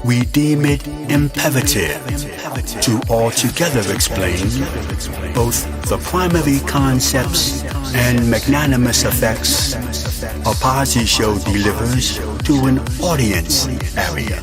we deem it imperative to altogether explain both the primary concepts and magnanimous effects a Posse show delivers to an audience area.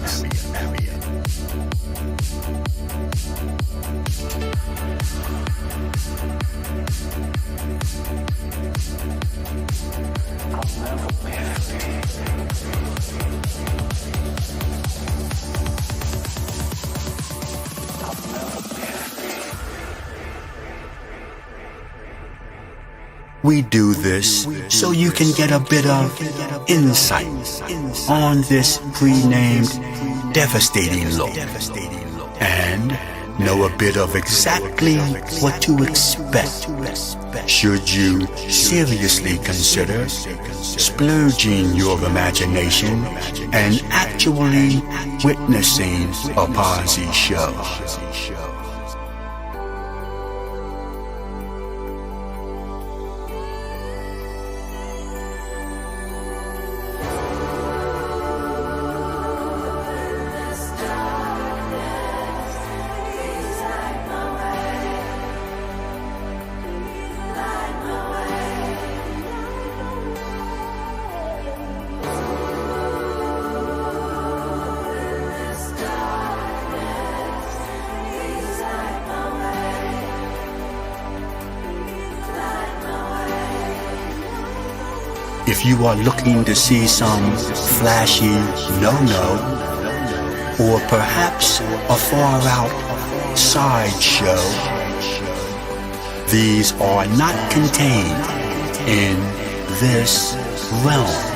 We do this so you can get a bit of insight on this pre-named devastating look and know a bit of exactly what to expect should you seriously consider splurging your imagination and actually witnessing a Posse show. If you are looking to see some flashy no-no, or perhaps a far-out sideshow, these are not contained in this realm.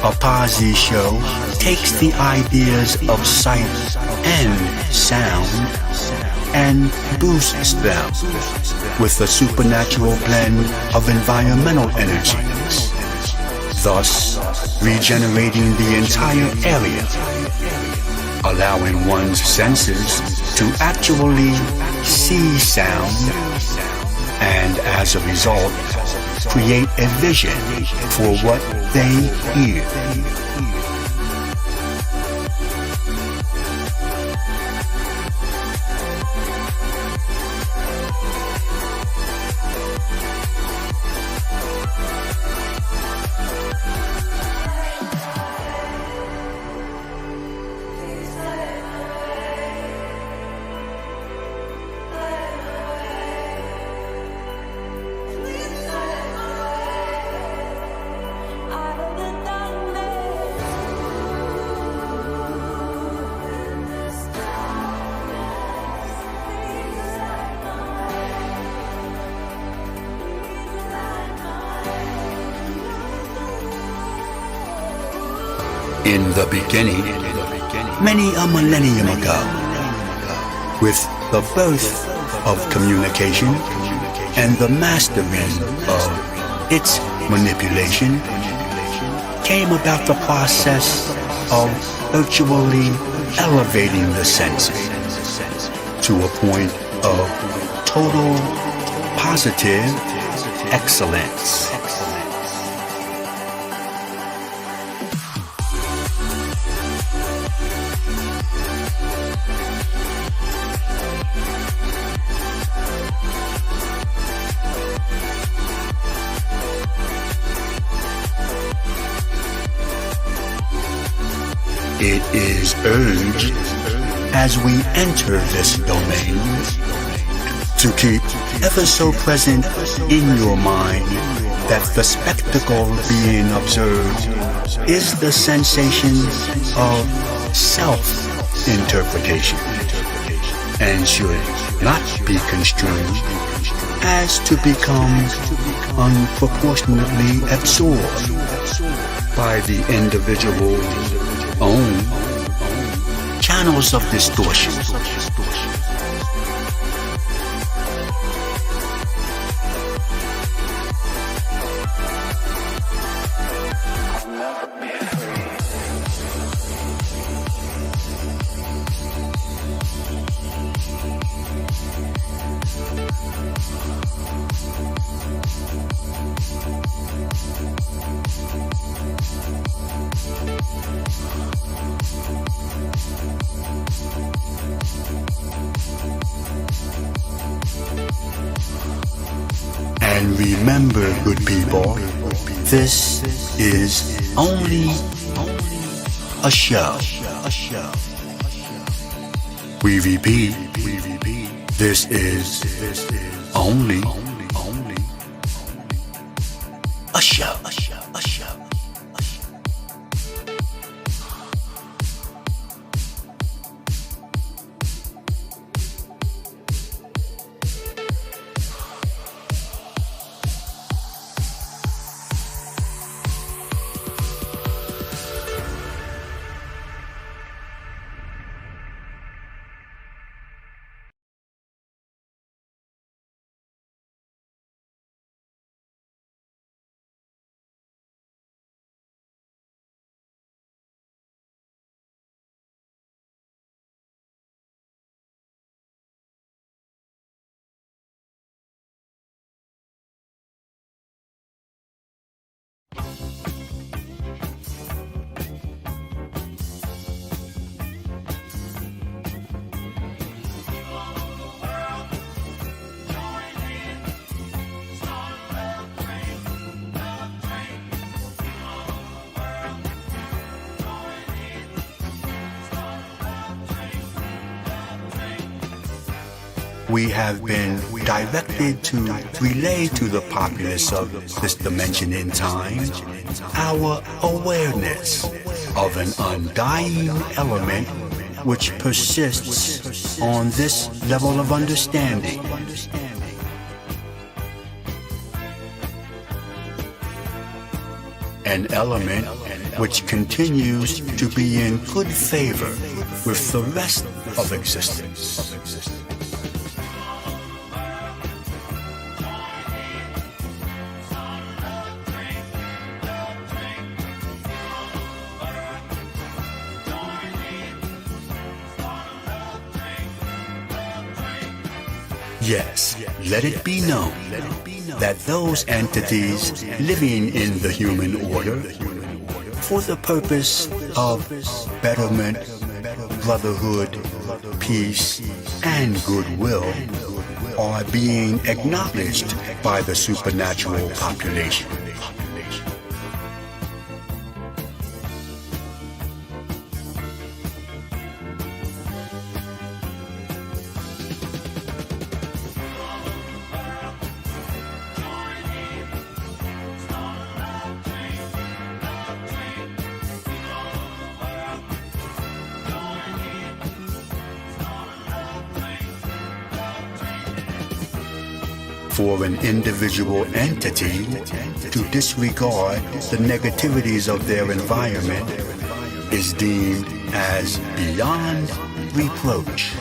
A Posse show takes the ideas of sight and sound and boosts them with a supernatural blend of environmental energies, thus regenerating the entire area, allowing one's senses to actually see sound and, as a result, create a vision for what they hear. In the beginning, many a millennium ago, with the birth of communication and the mastering of its manipulation, came about the process of virtually elevating the senses to a point of total positive excellence. It is urged as we enter this domain to keep ever so present in your mind that the spectacle being observed is the sensation of self-interpretation and should not be construed as to become unproportionately absorbed by the individual's own channels of distortion. And remember, good people, this is only a show. We repeat, this is only a show. We have been directed to relay to the populace of this dimension in time our awareness of an undying element which persists on this level of understanding. An element which continues to be in good favor with the rest of existence. Yes, let it be known that those entities living in the human order for the purpose of betterment, brotherhood, peace, and goodwill are being acknowledged by the supernatural population. For an individual entity to disregard the negativities of their environment is deemed as beyond reproach.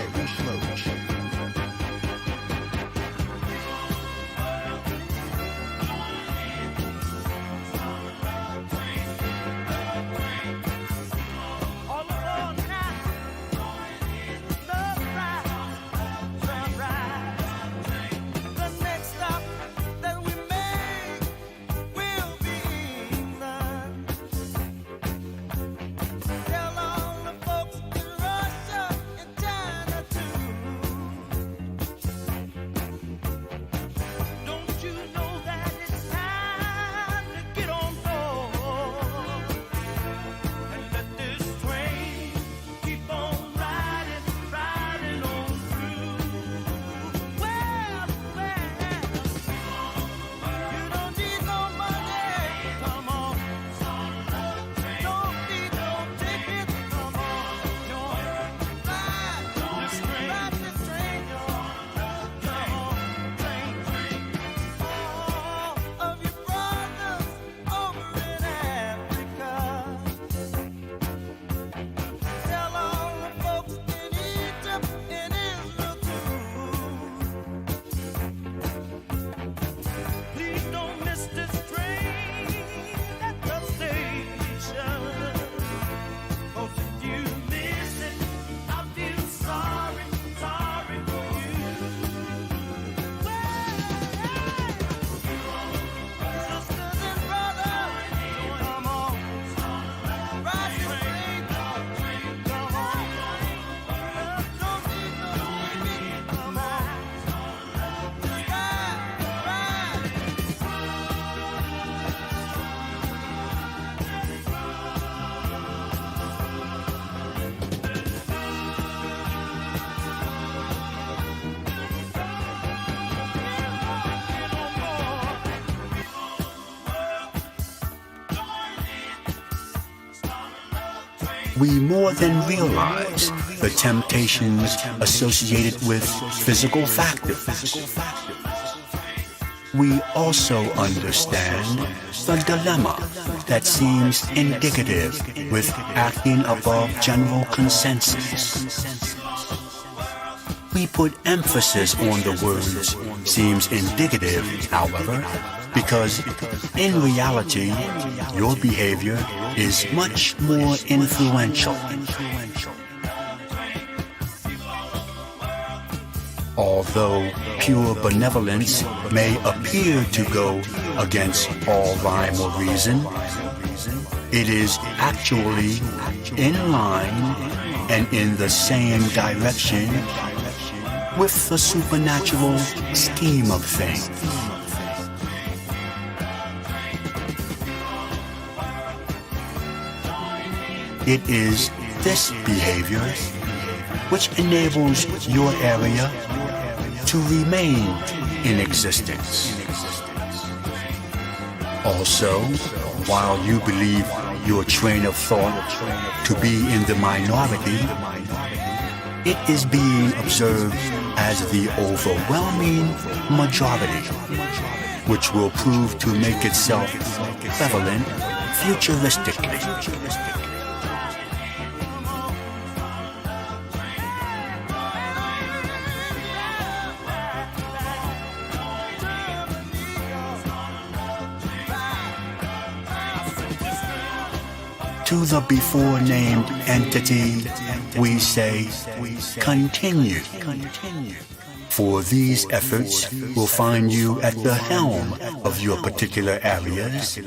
We more than realize the temptations associated with physical factors. We also understand the dilemma that seems indicative with acting above general consensus. We put emphasis on the words "seems indicative," however, because in reality, your behavior is much more influential. Although pure benevolence may appear to go against all rhyme or reason, it is actually in line and in the same direction with the supernatural scheme of things. It is this behavior which enables your area to remain in existence. Also, while you believe your train of thought to be in the minority, it is being observed as the overwhelming majority, which will prove to make itself prevalent futuristically. To the before-named entity, we say, continue. For these efforts will find you at the helm of your particular areas,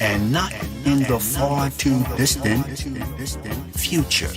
and not in the far too distant future.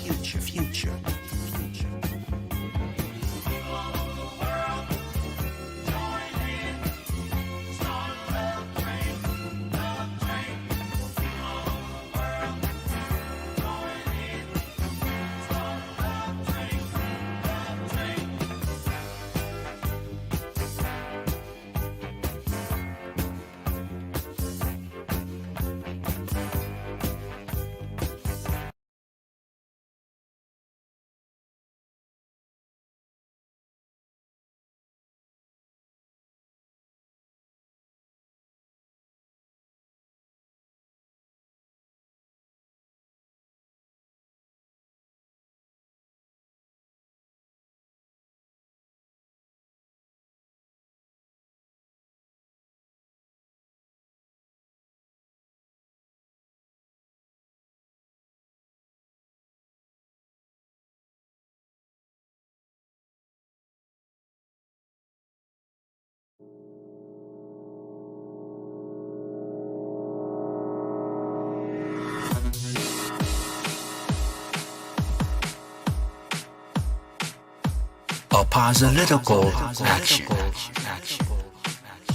A polytical action.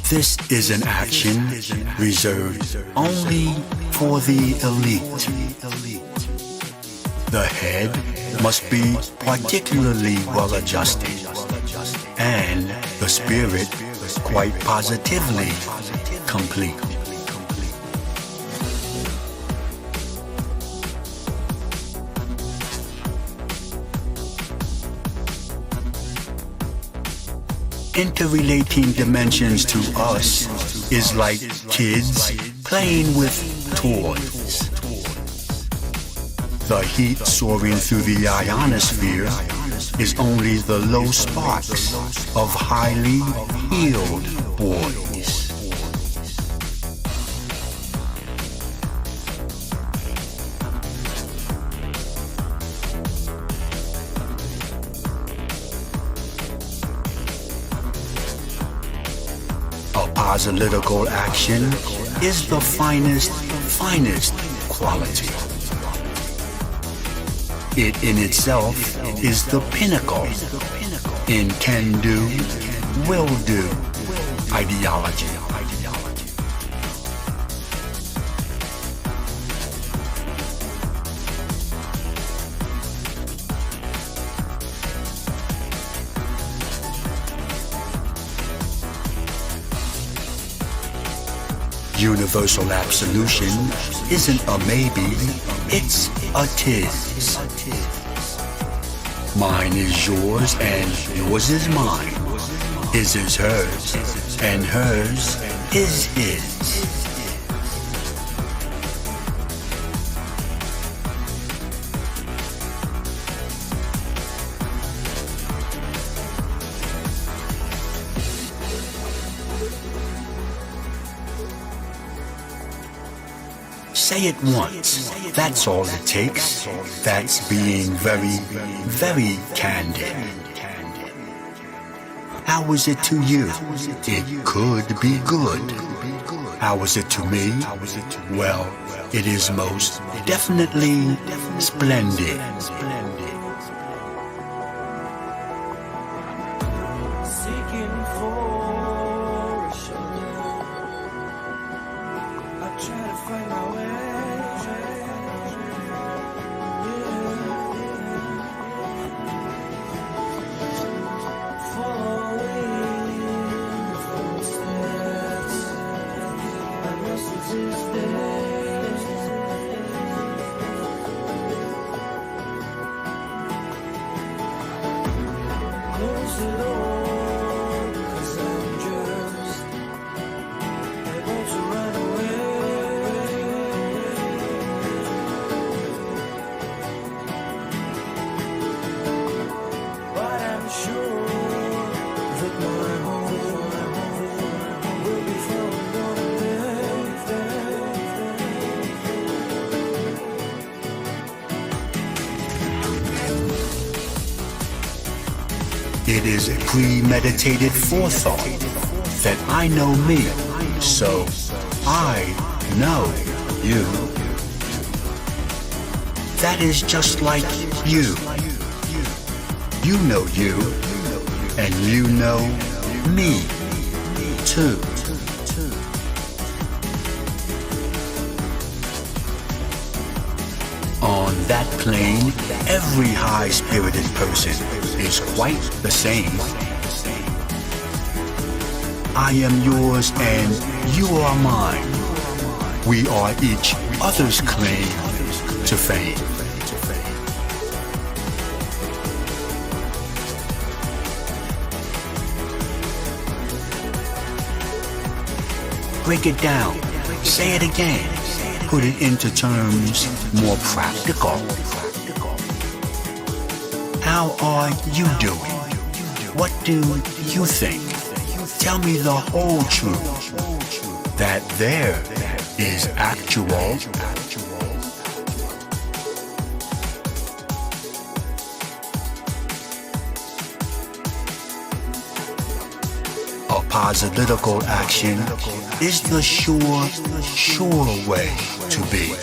This is an action reserved only for the elite. The head must be particularly well adjusted, and the spirit quite positively complete. Interrelating dimensions to us is like kids playing with toys. The heat soaring through the ionosphere is only the low sparks of highly healed boys. Polytical action is the finest quality. It in itself is the pinnacle in can-do, will-do ideology. Universal absolution isn't a maybe, it's a tis. Mine is yours and yours is mine. His is hers and hers is his. Say it once, that's all it takes. That's being very, very candid. How is it to you? It could be good. How is it to me? Well, it is most definitely splendid. It is a premeditated forethought that I know me, so I know you. That is just like you. You know you, and you know me, too. On that plane, every high-spirited person is quite the same. I am yours and you are mine. We are each other's claim to fame. Break it down. Say it again. Put it into terms more practical. How are you doing? What do you think? Tell me the whole truth. That there is actual. A positical action is the sure way to be.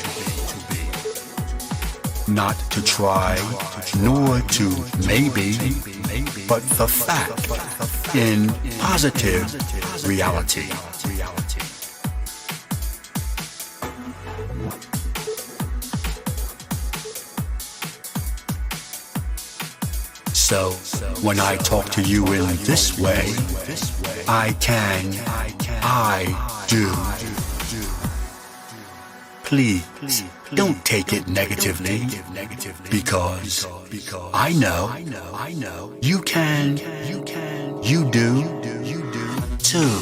Not to try, nor to maybe, but the fact in positive reality. So, when I talk to you in this way, I do. Please, don't take it negatively, because I know you can, you do, too.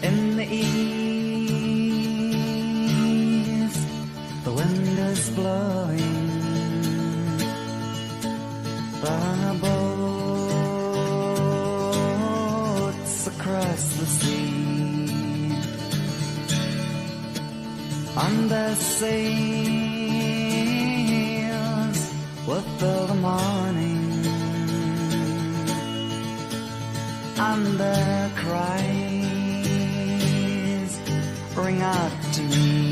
In the east, the wind is blowing by boats across the sea. on the sails will fill the morning, and the cries ring out to me.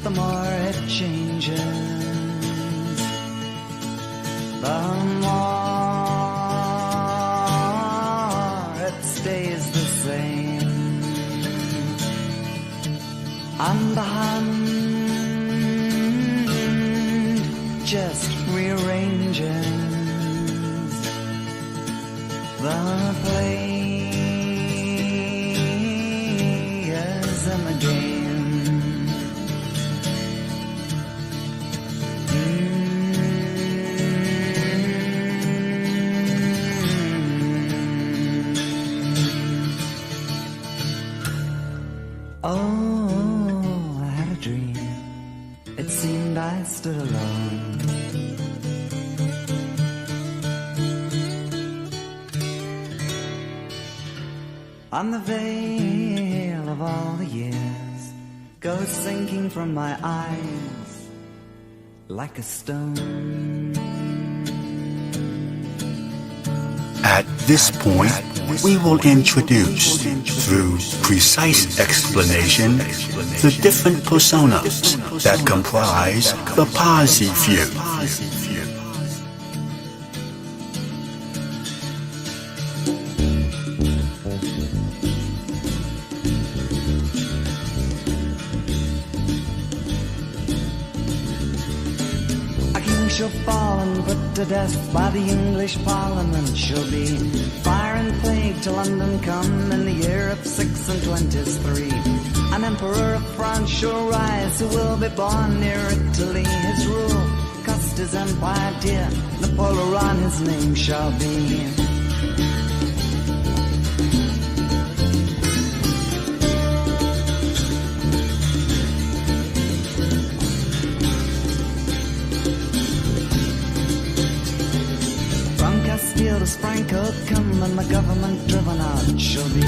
The more it changes, the more it stays the same. And the hand just rearranges the players in the game. Oh, I had a dream. It seemed I stood alone. On the veil of all the years goes sinking from my eyes like a stone. At this point, we will introduce, through precise explanation, the different personas that comprise the Pazzi feud. Shall fall and put to death by the English Parliament shall be fire and plague to London come in the year of 6 and 23. An emperor of France shall rise who will be born near Italy. His rule cost his empire dear, Napoleon his name shall be. The Franco come and the government driven out shall be.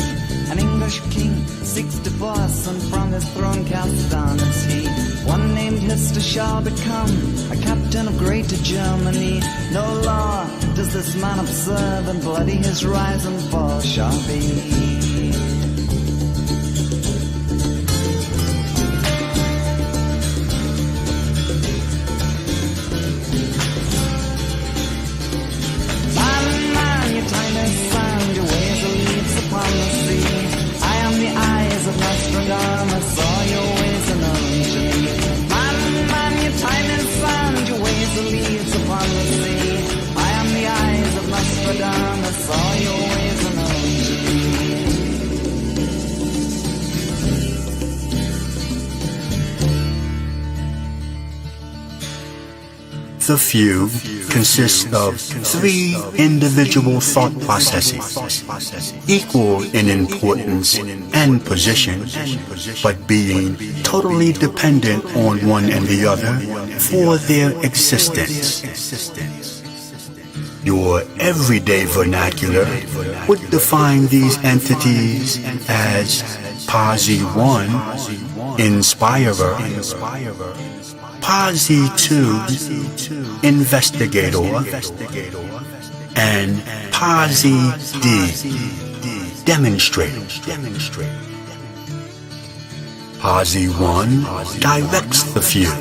An English king seeks divorce and from his throne cast down is he. One named Hister shall become a captain of greater Germany. No law does this man observe, and bloody his rise and fall shall be. Nostradamus, all your ways are known to me. Man, your time is sand, your ways are leaves upon the sea. I am the eyes of Nostradamus, all your ways are known to me. The feud consists of 3 individual thought processes, equal in importance and position, but being totally dependent on one and the other for their existence. Your everyday vernacular would define these entities as Pazzi 1, Inspirer, Pazzi 2, Investigator, and Pazzi D, Demonstrator. Pazzi 1 directs the feud,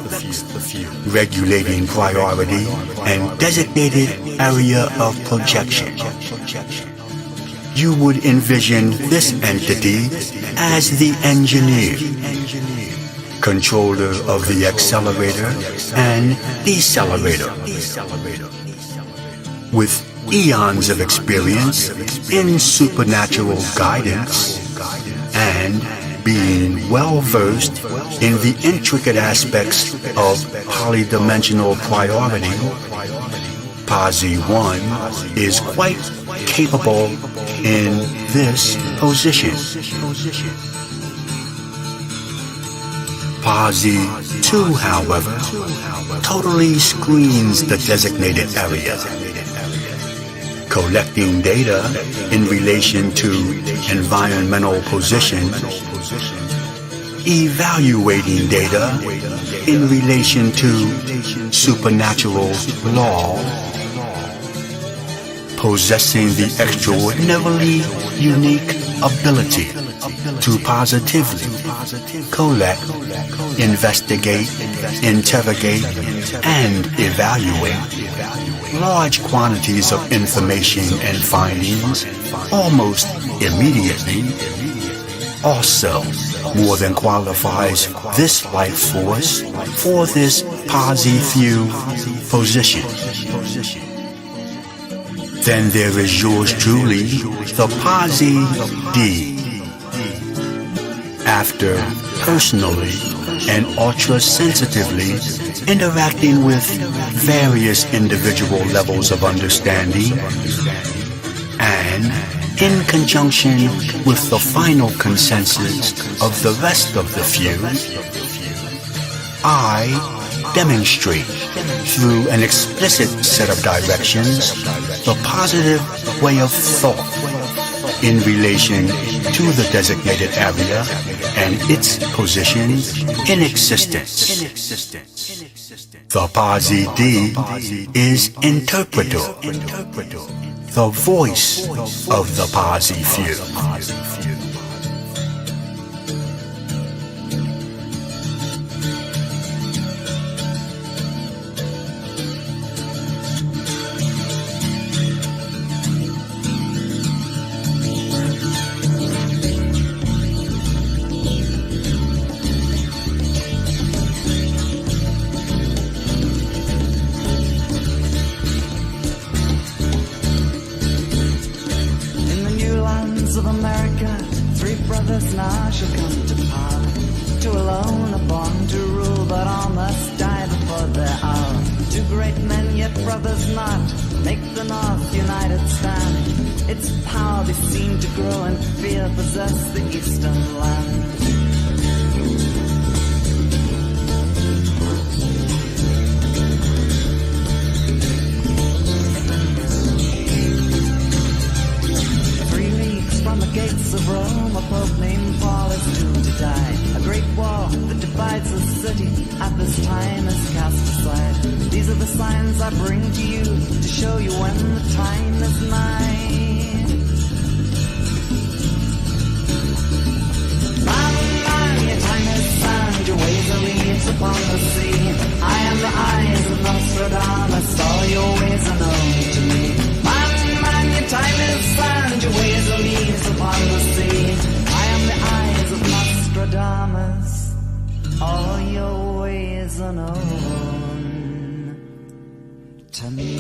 regulating priority and designated area of projection. You would envision this entity as the engineer, controller of the accelerator and decelerator, with eons of experience in supernatural guidance and being well-versed in the intricate aspects of polydimensional priority. Posse 1 is quite capable in this position. Posse 2, however, totally screens the designated area, collecting data in relation to environmental position, evaluating data in relation to supernatural law, possessing the extraordinarily unique ability to positively collect, investigate, interrogate, and evaluate large quantities of information and findings almost immediately, also more than qualifies this life force for this Posse few position. Then there is yours truly, the Posse D. After personally and ultra-sensitively interacting with various individual levels of understanding, and in conjunction with the final consensus of the rest of the few, I demonstrate through an explicit set of directions the positive way of thought in relation to the designated area and its position in existence. The Posse D is interpreter, the voice of the Posse few. Of America, three brothers now shall come to power. Two alone are born to rule, but all must die before their hour. Two great men, yet brothers not, make the North united stand. Its power be seen to grow, and fear possess the eastern land. From the gates of Rome, a pope named Paul is doomed to die. A great wall that divides the city at this time is cast aside. These are the signs I bring to you to show you when the time is nigh. Man, your time is sand, your ways are leaves upon the sea. I am the eyes of Nostradamus, all your ways are known to me. Man, your time is sand, your ways are leaves upon the sea. I am the eyes of Nostradamus, all your ways are known to me.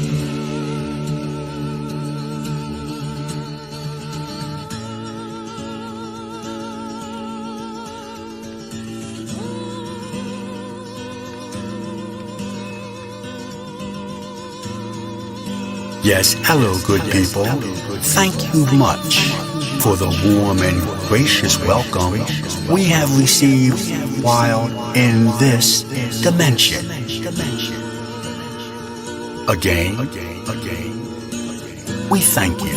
Yes, hello, good people. Thank you much for the warm and gracious welcome we have received while in this dimension. Again, we thank you.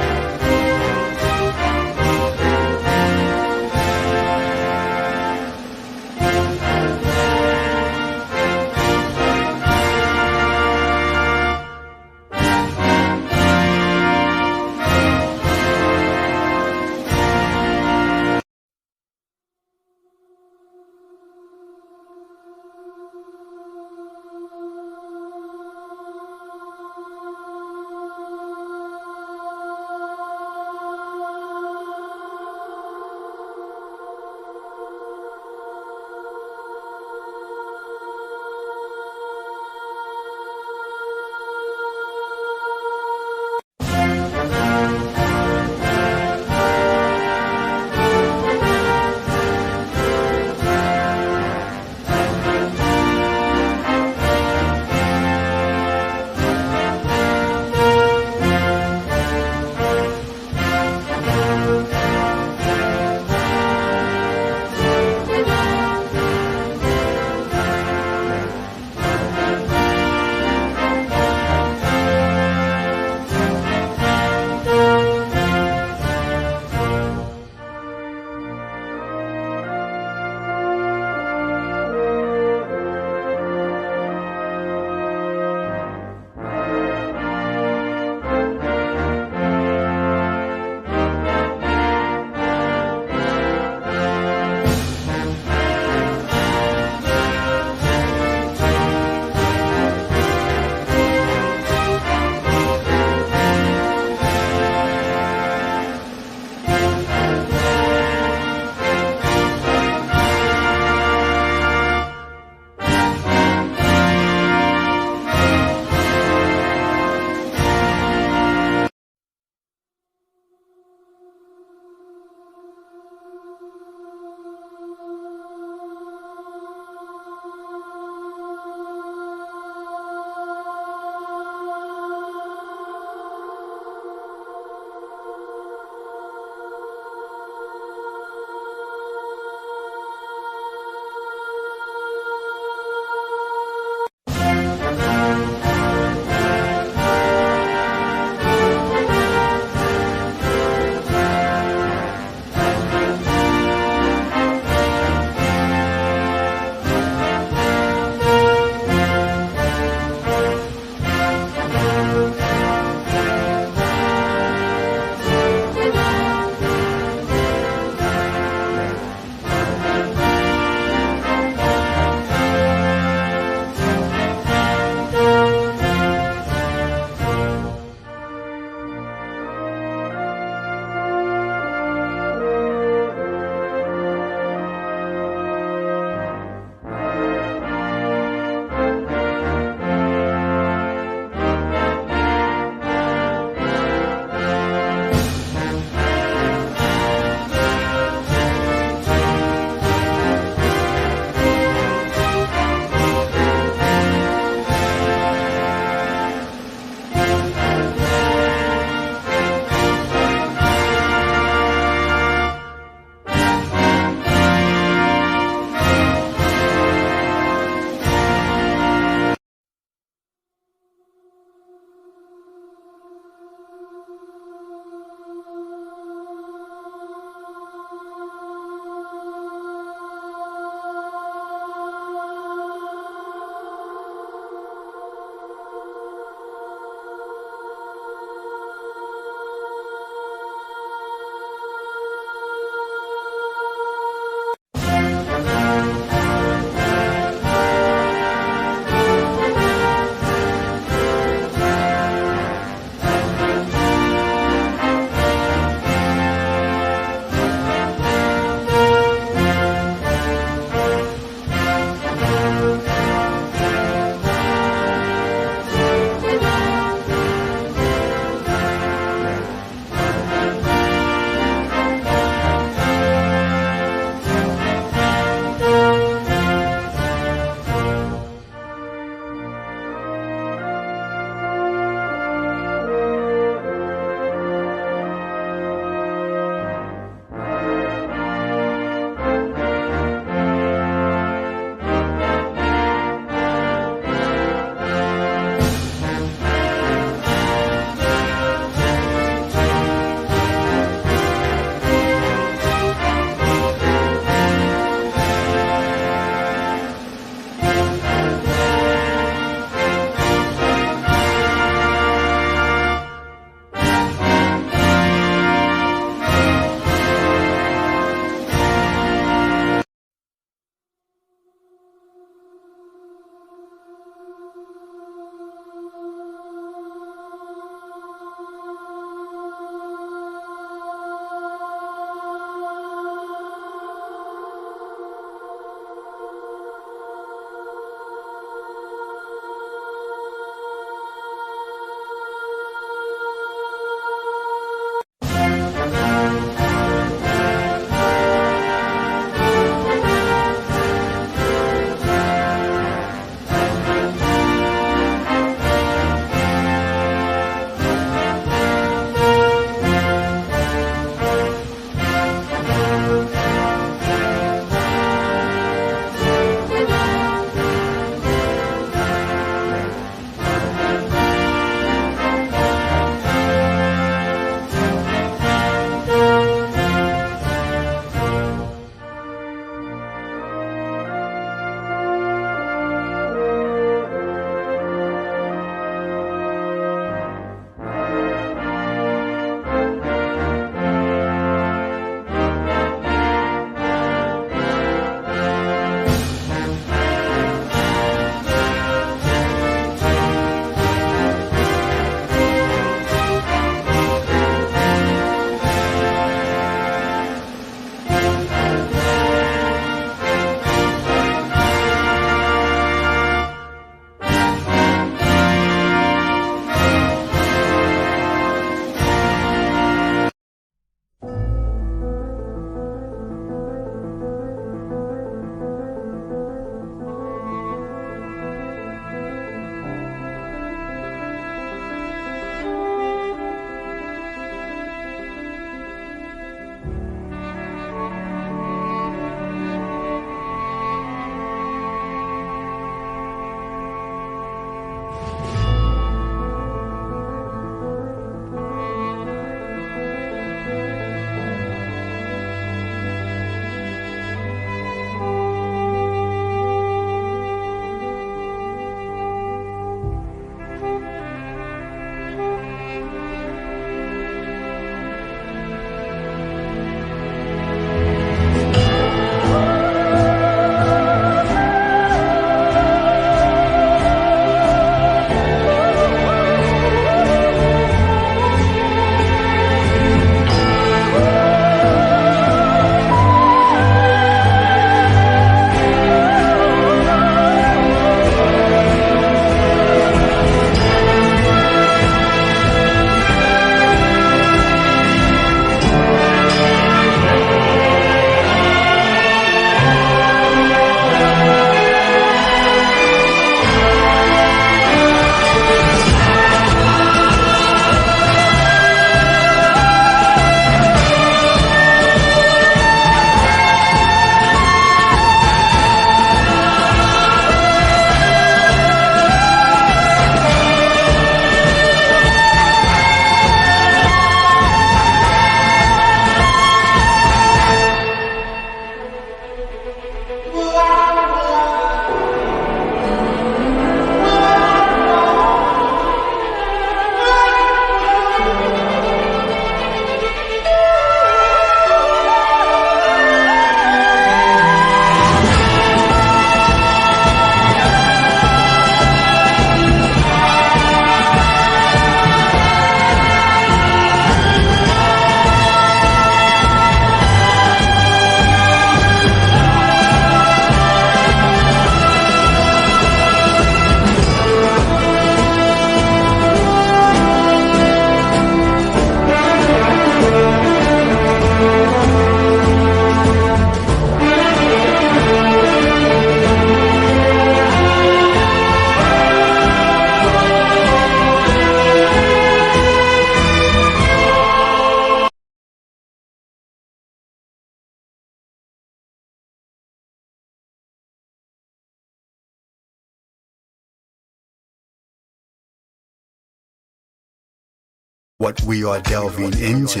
What we are delving into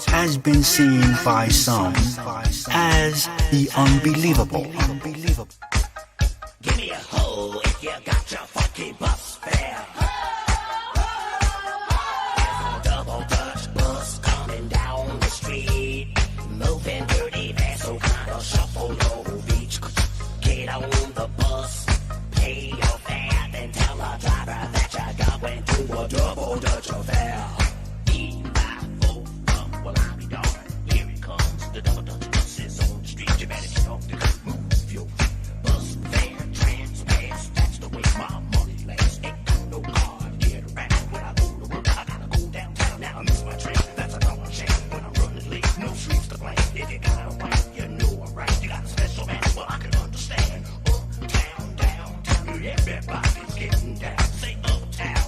has been seen by some as the unbelievable. Give me a hoe if you got your funky bus fare. There's a double Dutch bus coming down the street, moving dirty fast, so kinda shuffle low beach. Get on the bus, pay your fare, then tell the driver that you got went to a double Dutch affair. Well, I'll be darned. Here it comes. The double Dutch bus is on the street. You better get off the move your bus fare transfers. That's the way my money lasts. Ain't got no car to get around. When I go to work, I gotta go downtown. Now I miss my train. That's a darn shame. When I'm running late, no streets to blame. If you got a wife, you know I'm right. You got a special man, well, I can understand. Uptown, downtown, everybody's getting down. Say uptown,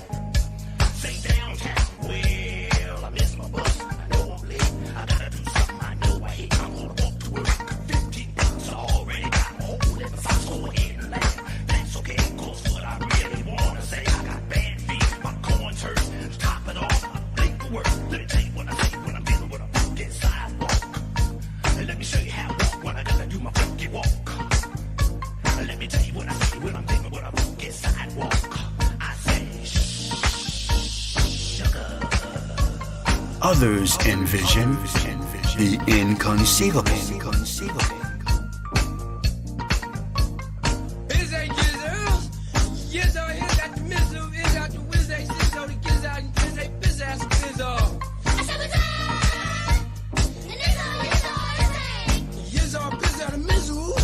say downtown. Well, I miss my bus. I know I'm late. I gotta do something I know I hate. I'm gonna walk to work. 15 bucks I already got a hole in the socks. Go ahead and laugh. That's okay, cause what I really wanna say, I got bad feet, my corn's hurt. Top it off, I blink the word. Let me tell you what I say when I'm dealing with a funky sidewalk. And let me show you how I walk when I gotta do my funky walk. And let me tell you what I say when I'm dealing with a funky sidewalk. I say, sugar. Others envision the inconceivable. Is that Jesus? Yes, I is that the mizzle, is that the whiz, they sit so the kids out and kids, they biz ass bizzle. Yes, I biz out the mizzle.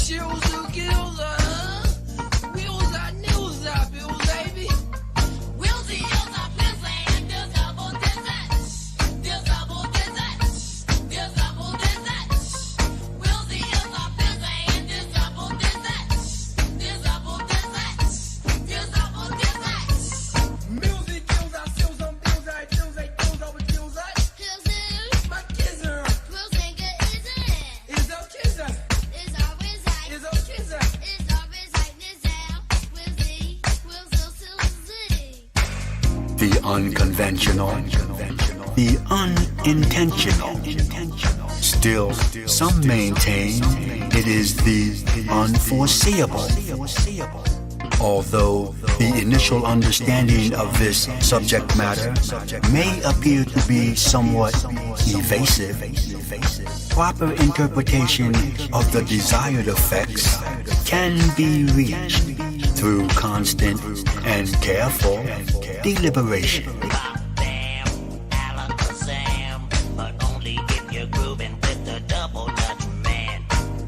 Shills who kills us. Wheels out, nils out, Bill, baby. Music kills out, kills on bills out, bills out, bills over bills out. My kids are, is our kids are, is our kids are. The unconventional, the unintentional. Still, some maintain it is the unforeseeable. Although the initial understanding of this subject matter may appear to be somewhat evasive, proper interpretation of the desired effects can be reached through constant and careful deliberation. Damn, Alakazam, but only if you're grooving with the double Dutch man.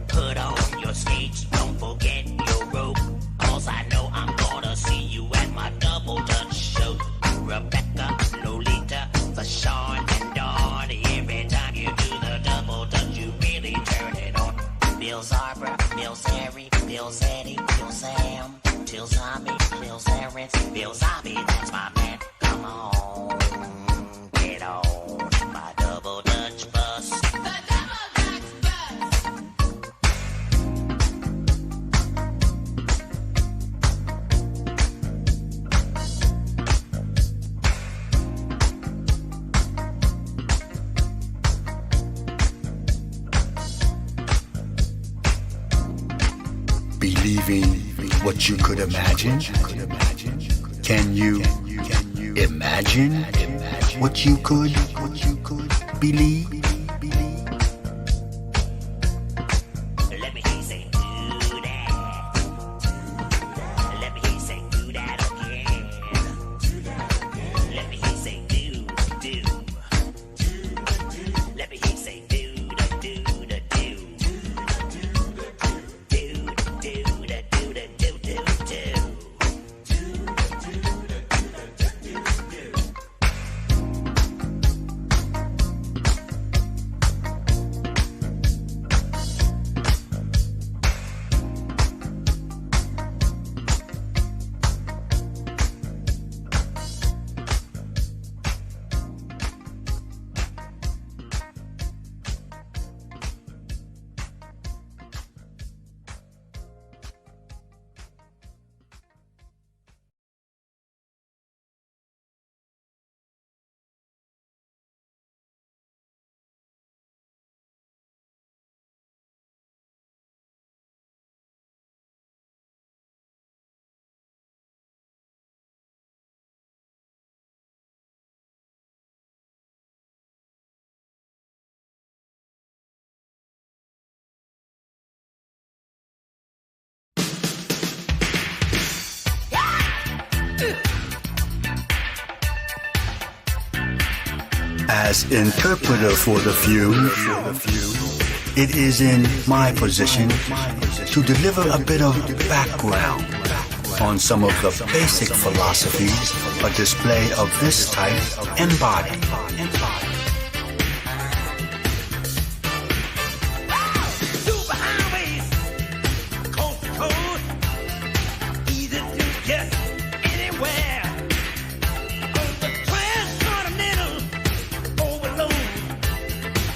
Put on your skates, don't forget your rope, cause I know I'm gonna see you at my double Dutch show. Rebecca, Lolita, Fashawn, and Dawn. Every time you do the double Dutch, you really turn it on. Bill Zarbra, Bill Zary, Bill Zeddy, Bill Sam, Bill Zombie, Bill Zarens, Bill Zombie, that's my man. Come on, get on my double Dutch bus. Believing what you could imagine? Can you imagine what you could believe? Let me hear you say, do that. Let me hear you say, do that again. Let me hear you say, do. Let me hear you say, do. As interpreter for the few, it is in my position to deliver a bit of background on some of the basic philosophies a display of this type embody. Superhighways, coast to coast, easy to get anywhere. On the transcontinental overload,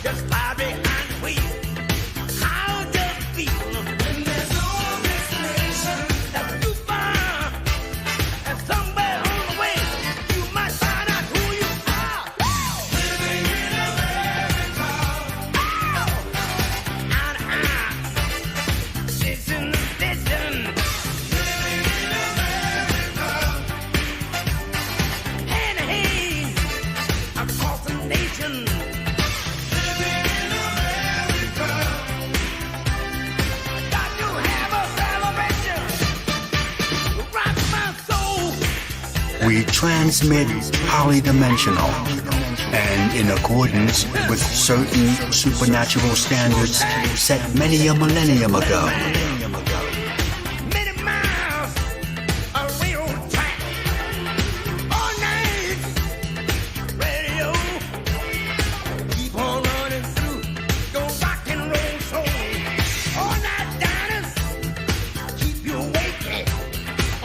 just fly behind the wheel. How does it feel? And there's no destination that's too far. And somewhere on the way, you might find out who you are. Living in America. Out of eye. Station to station. Living in America. Hand to hand. Across the nation. Living in America. Got to have a celebration. Rock my soul. We transmit polydimensional and in accordance with certain supernatural standards set many a millennium ago. Many miles of railroad track. All night radio. Keep on running through your rock and roll soul. All night diners keep you awake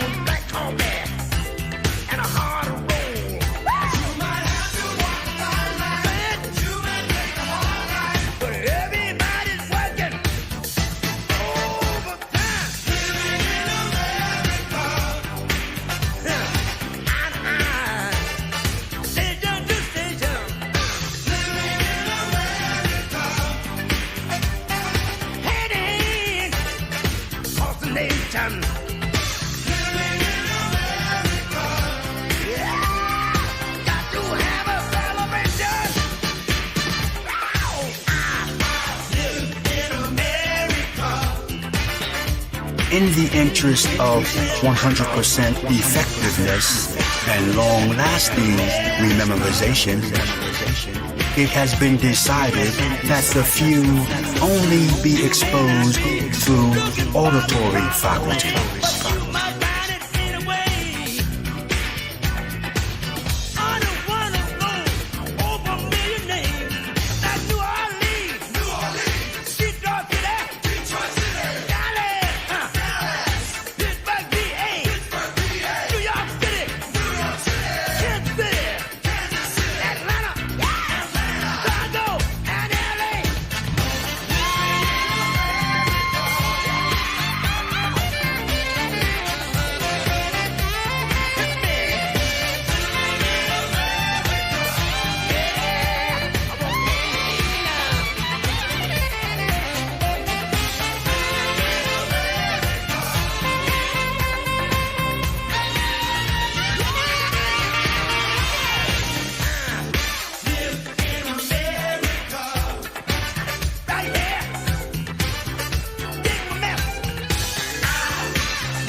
on black combat and a hard roll. You might have to walk all night. You might take a all night. But everybody's working overtime. Living in America. Eye to eye. Station to station. Living in America. Hand in hand. Across the nation. Living in America. Yeah. Got to have a celebration. I live in America. In the interest of 100% effectiveness and long-lasting rememorization, it has been decided that the few only be exposed through auditory faculties. You might find it anyway. I don't wanna know over a million names. Like New Orleans, Detroit City, Dallas, Pittsburgh, PA, New York City, Kansas City, Atlanta, Chicago, and LA.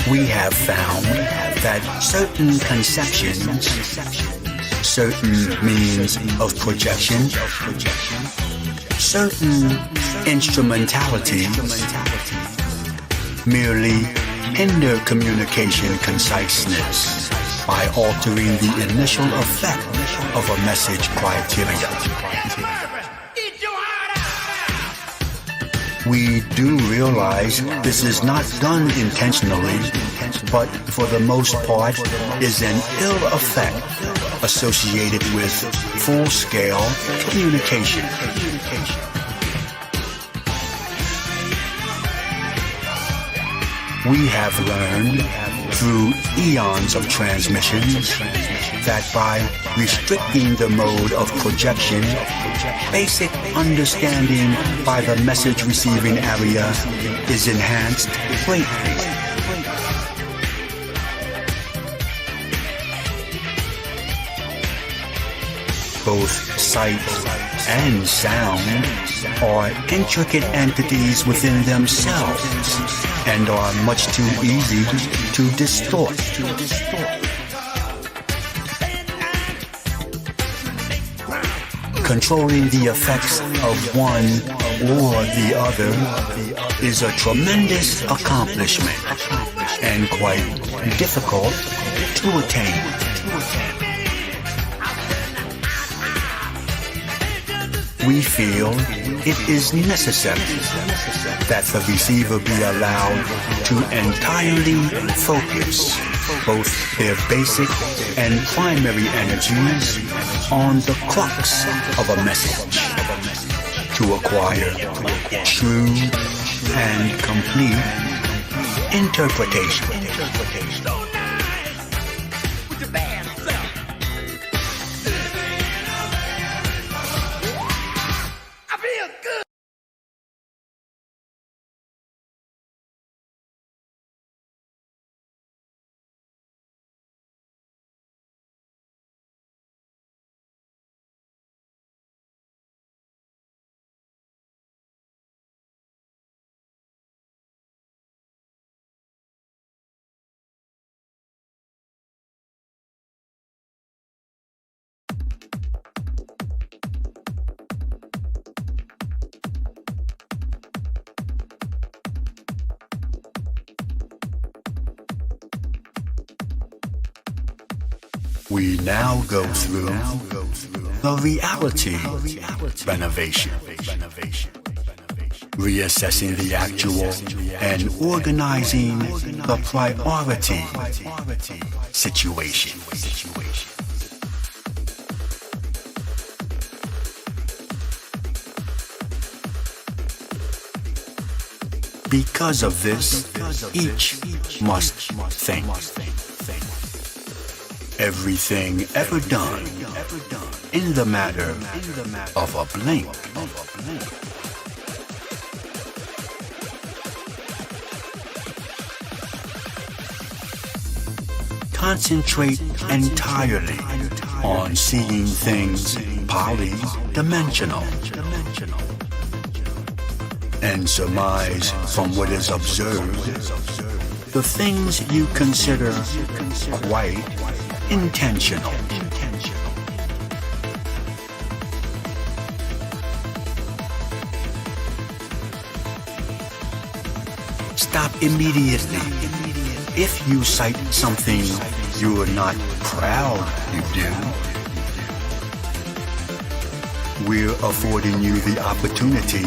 We have found that certain conceptions, certain means of projection, certain instrumentalities merely hinder communication conciseness by altering the initial effect of a message criteria. Eat your heart out. We do realize this is not done intentionally, but for the most part is an ill effect associated with full-scale communication. We have learned through eons of transmissions that by restricting the mode of projection, basic understanding by the message receiving area is enhanced greatly. Both sight and sound are intricate entities within themselves and are much too easy to distort. Controlling the effects of one or the other is a tremendous accomplishment and quite difficult to attain. We feel it is necessary that the receiver be allowed to entirely focus both their basic and primary energies on the crux of a message to acquire true and complete interpretation. We now go through the reality renovation, reassessing the actual and organizing the priority situation. Because of this, each must think. Everything ever done in the matter of a blink. Concentrate entirely on seeing things poly-dimensional and surmise from what is observed the things you consider quite intentional. Stop immediately if you cite something you are not proud you do. We're affording you the opportunity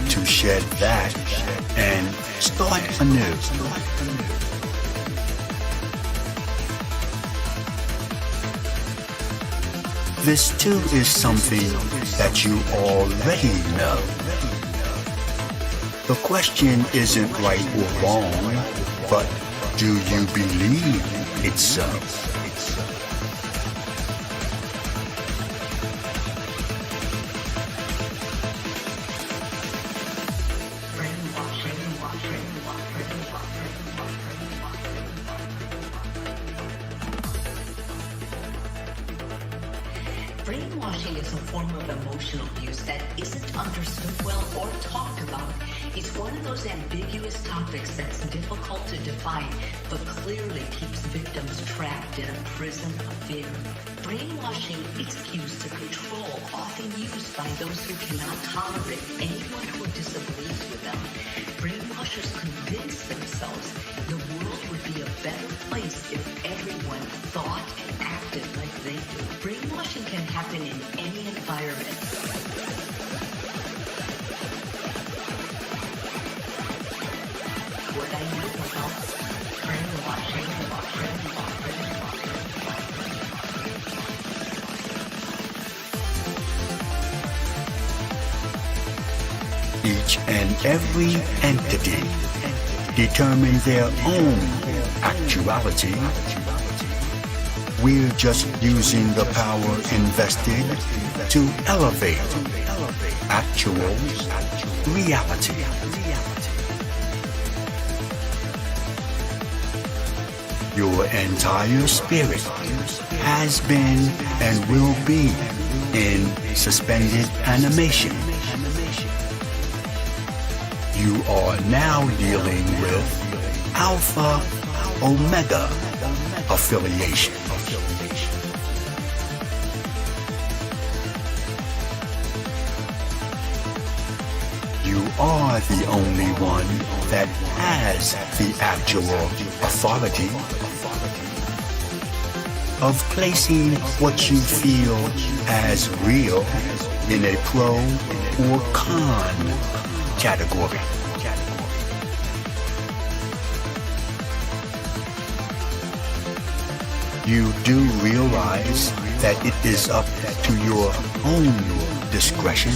to shed that and start anew. This too is something that you already know. The question isn't right or wrong, but do you believe it's so? Brainwashing is a form of emotional abuse that isn't understood well or talked about. It's one of those ambiguous topics that's difficult to define, but clearly keeps victims trapped in a prison of fear. Brainwashing is used to control, often used by those who cannot tolerate anyone who disagrees with them. Brainwashers convince themselves the world would be a better place if everyone thought and acted like they do. Brainwashing can happen in any environment. What I know about brainwashing. Each and every entity determine their own actuality. We're just using the power invested to elevate actual reality. Your entire spirit has been and will be in suspended animation. You are now dealing with Alpha Omega affiliation. you are the only one that has the actual authority of placing what you feel as real in a pro or con category. You do realize that it is up to your own discretion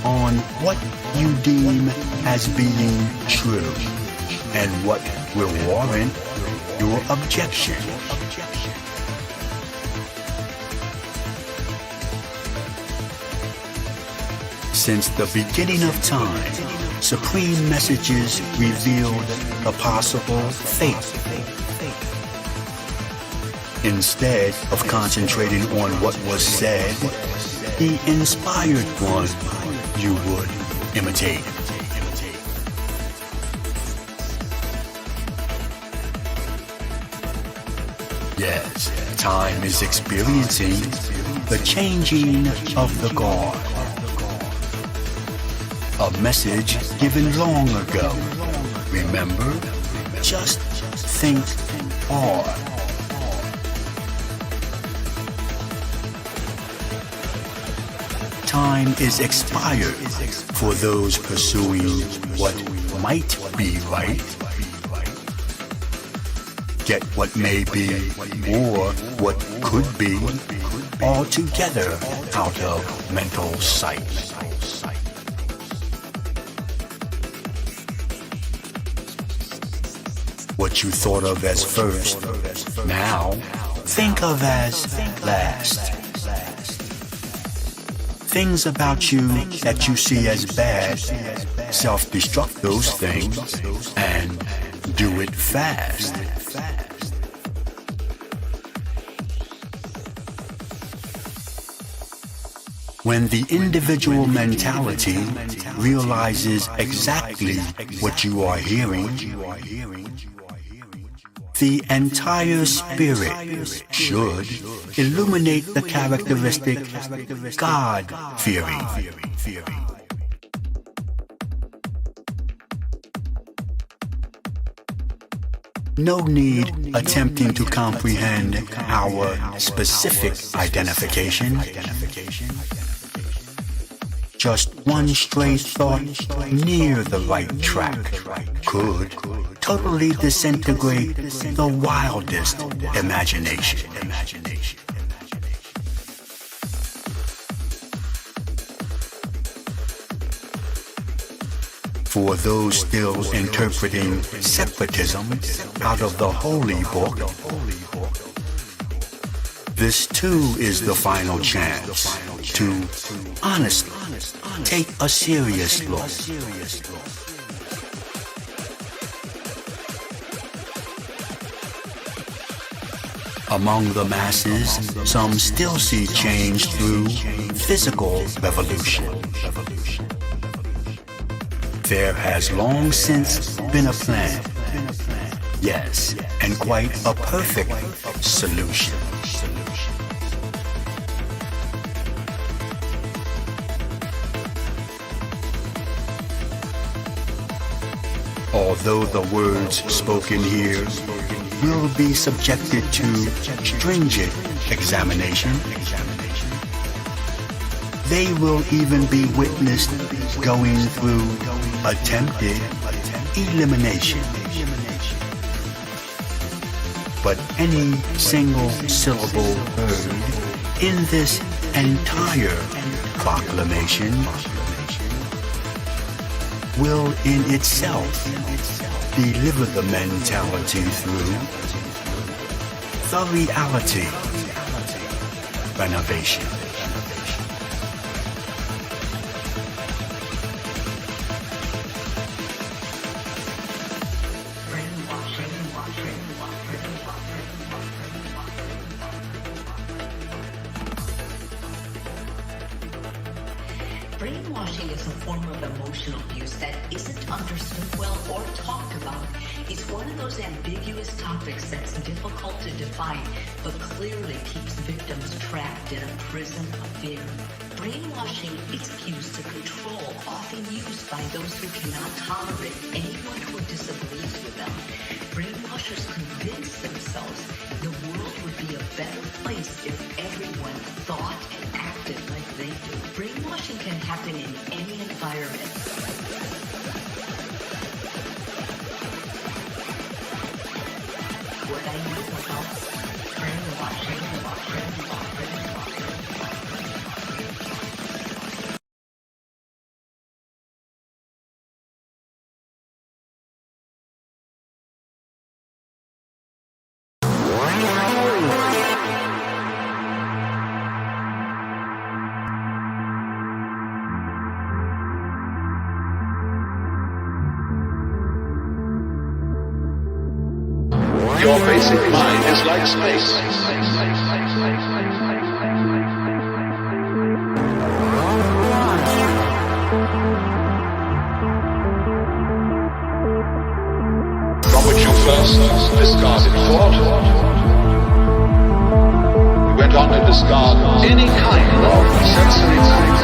on what you deem as being true and what will warrant your objection. Since the beginning of time, supreme messages revealed a possible fate. Instead of concentrating on what was said, the inspired one you would imitate. Yes, time is experiencing the changing of the guard. A message given long ago. Remember, just think hard. Time is expired for those pursuing what might be right. Get what may be or what could be altogether out of mental sight. What you thought of as first, now think of as last. Things about you that you see as bad, self-destruct those things and do it fast. When the individual mentality realizes exactly what you are hearing, the entire spirit should illuminate the characteristic God-fearing. No need attempting to comprehend our specific identification. Just one stray thought near the right track could totally disintegrate the wildest imagination. For those still interpreting separatism out of the holy book, this too is the final chance to honestly take a serious look. Among the masses, some still see change through physical revolution. There has long since been a plan, yes, and quite a perfect solution. Although the words spoken here will be subjected to stringent examination, they will even be witnessed going through attempted elimination. But any single syllable heard in this entire proclamation will in itself deliver the mentality through the reality renovation. Brainwashing is a form of emotional abuse that isn't understood well or talked about. It's one of those ambiguous topics that's difficult to define, but clearly keeps victims trapped in a prison of fear. Brainwashing is used to control, often used by those who cannot tolerate anyone who disagrees with them. Brainwashers convince themselves the world would be a better place if everyone thought and acted like they do. Brainwashing can happen in any environment. What I know about brainwashing. Your basic mind is like space. From which you first discarded thought, you went on to discard any kind of sensory act,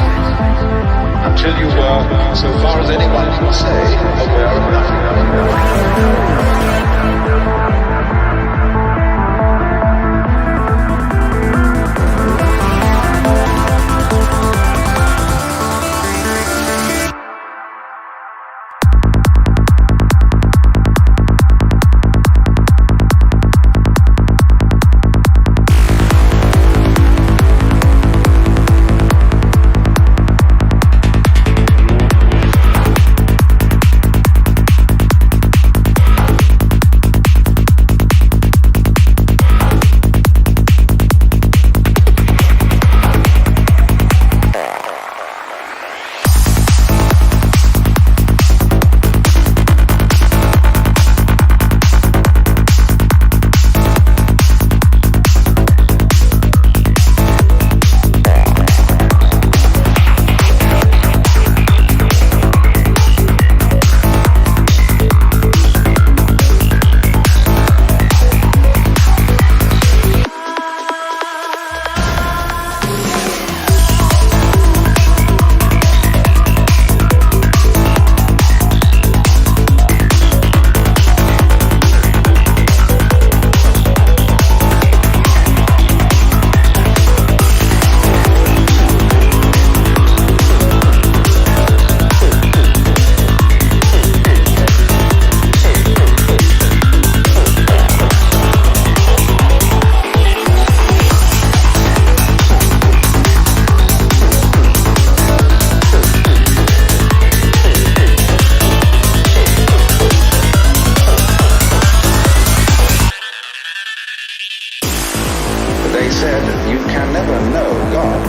until you were, so far as anyone can say, aware of nothing. They said you can never know God.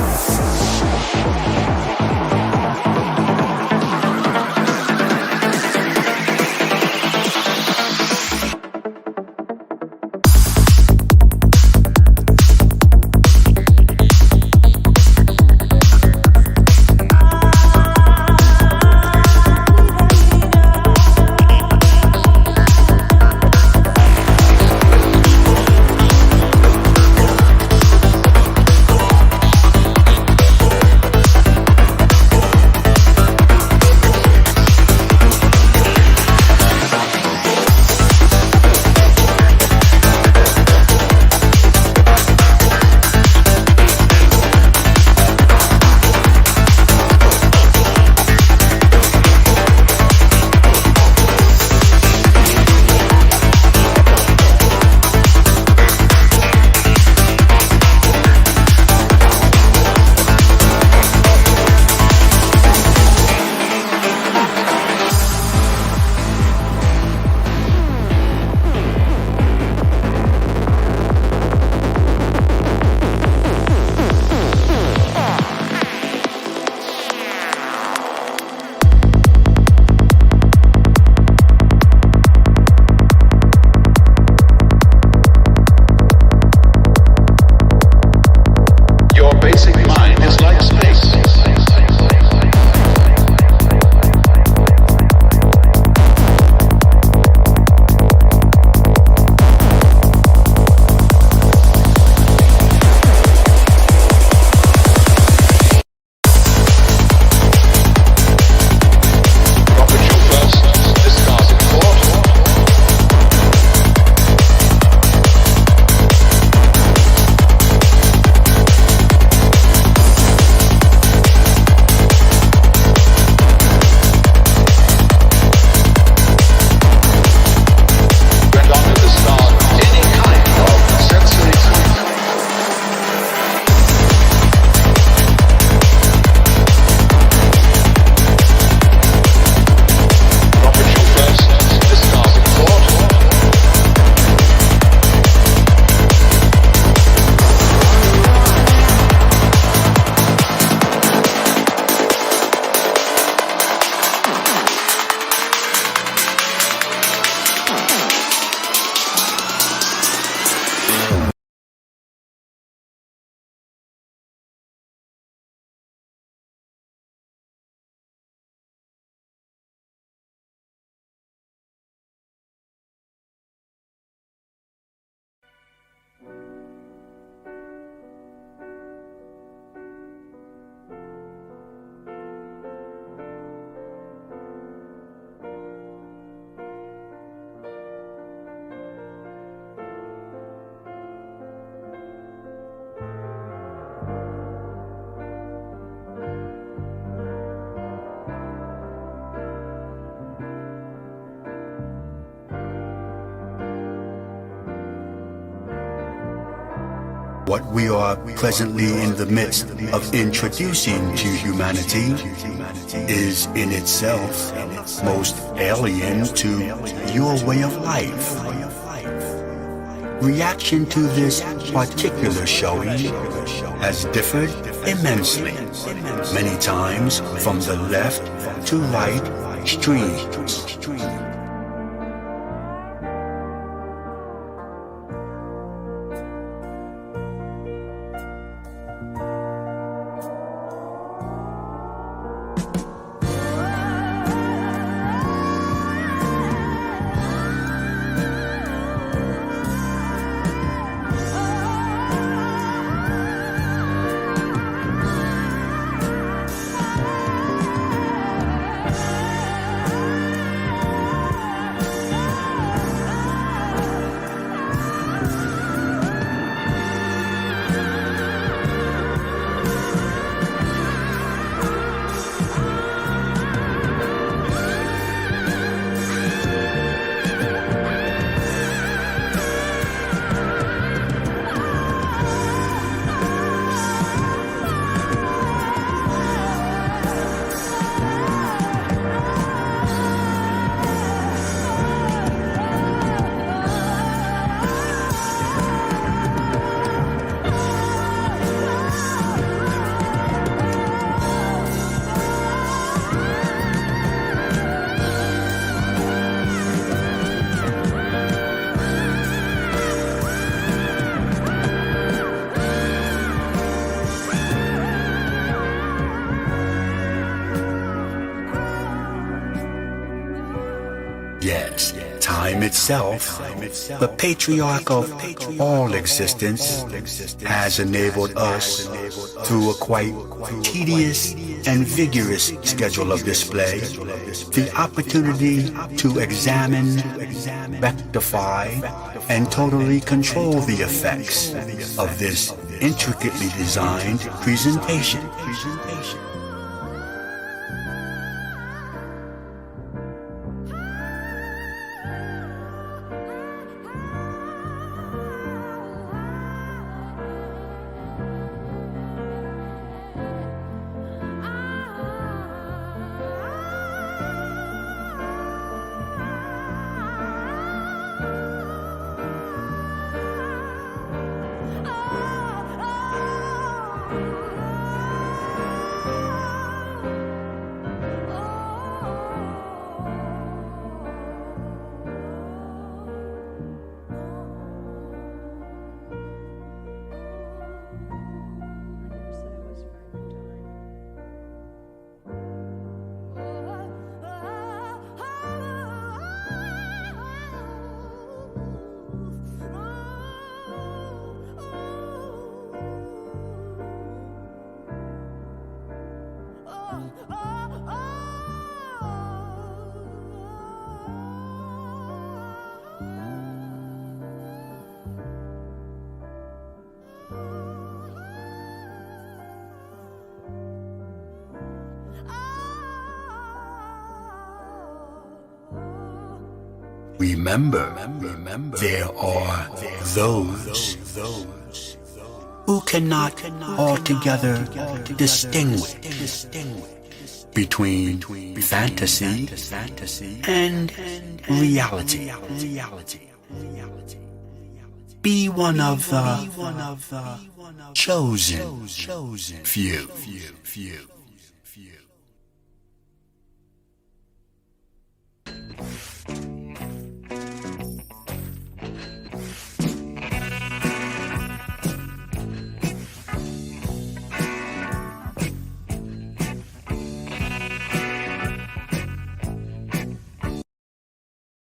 What we are presently in the midst of introducing to humanity is in itself most alien to your way of life. Reaction to this particular showing has differed immensely, many times from the left to right extremes. Yes, time itself, the patriarch of all existence, has enabled us, through a quite tedious and vigorous schedule of display, the opportunity to examine, rectify, and totally control the effects of this intricately designed presentation. Remember, there are those who cannot altogether distinguish between fantasy and reality. Be one of the chosen few.